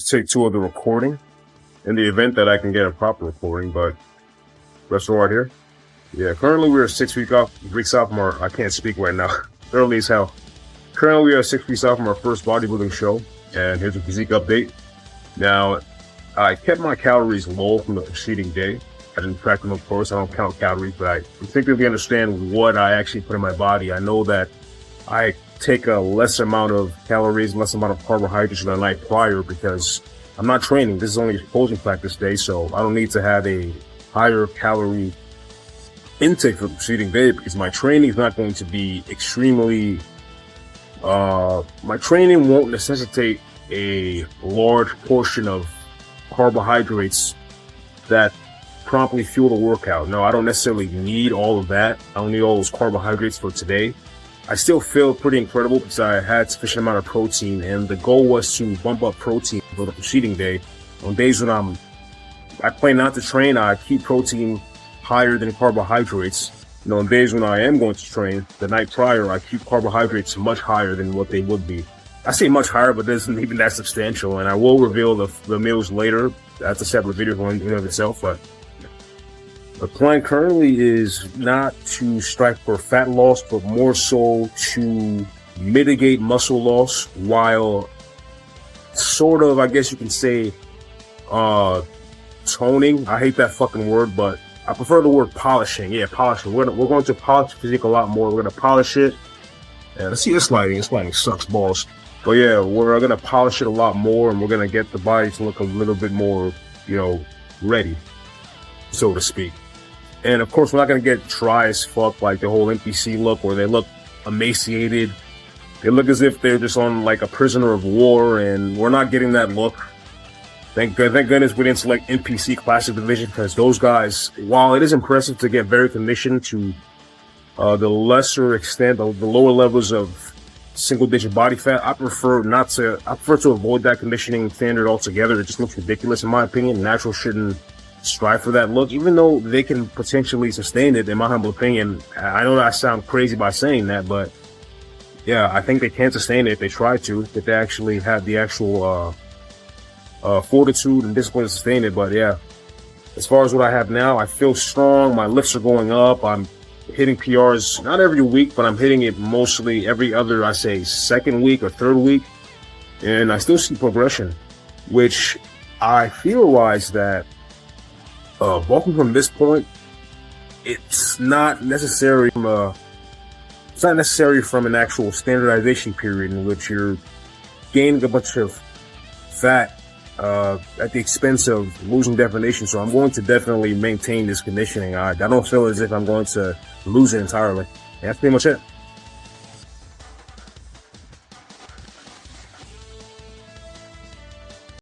take two of the recording in the event that I can get a proper recording, but reservoir here. Yeah, currently we're 6 weeks off from our, I can't speak right now, early as hell. Currently we are 6 weeks off from our first bodybuilding show, and here's a physique update. Now, I kept my calories low from the preceding day. I didn't track them, of course, I don't count calories, but I instinctively understand what I actually put in my body. I know that I take a less amount of calories, less amount of carbohydrates than the night prior because I'm not training. This is only a posing practice day, so I don't need to have a higher calorie intake for the preceding day because my training is not going to be extremely, my training won't necessitate a large portion of carbohydrates that promptly fuel the workout. No, I don't necessarily need all of that. I don't need all those carbohydrates for today. I still feel pretty incredible because I had sufficient amount of protein, and the goal was to bump up protein for the preceding day. On days when I plan not to train, I keep protein higher than carbohydrates. You know, on days when I am going to train, the night prior, I keep carbohydrates much higher than what they would be. I say much higher, but it isn't even that substantial, and I will reveal the meals later. That's a separate video in and of itself, but the plan currently is not to strive for fat loss, but more so to mitigate muscle loss while sort of, I guess you can say, toning. I hate that fucking word, but I prefer the word polishing. Yeah, polishing. We're going to polish physique a lot more. We're going to polish it. And let's see this lighting. This lighting sucks balls. But yeah, we're going to polish it a lot more, and we're going to get the body to look a little bit more, you know, ready, so to speak. And of course, we're not going to get dry as fuck like the whole NPC look where they look emaciated. They look as if they're just on like a prisoner of war, and we're not getting that look. Thank goodness we didn't select NPC Classic Division, because those guys, while it is impressive to get very conditioned to the lesser extent, the lower levels of single-digit body fat, I prefer to avoid that conditioning standard altogether. It just looks ridiculous in my opinion. Natural shouldn't strive for that look, even though they can potentially sustain it, in my humble opinion. I know that I sound crazy by saying that, but yeah, I think they can sustain it if they try to, if they actually have the actual fortitude and discipline to sustain it. But yeah, as far as what I have now, I feel strong. My lifts are going up. I'm hitting PRs not every week, but I'm hitting it mostly every other, I say, second week or third week, and I still see progression, which I theorize that bulking from this point, it's not necessary from an actual standardization period in which you're gaining a bunch of fat at the expense of losing definition. So I'm going to definitely maintain this conditioning. I don't feel as if I'm going to lose it entirely. And that's pretty much it.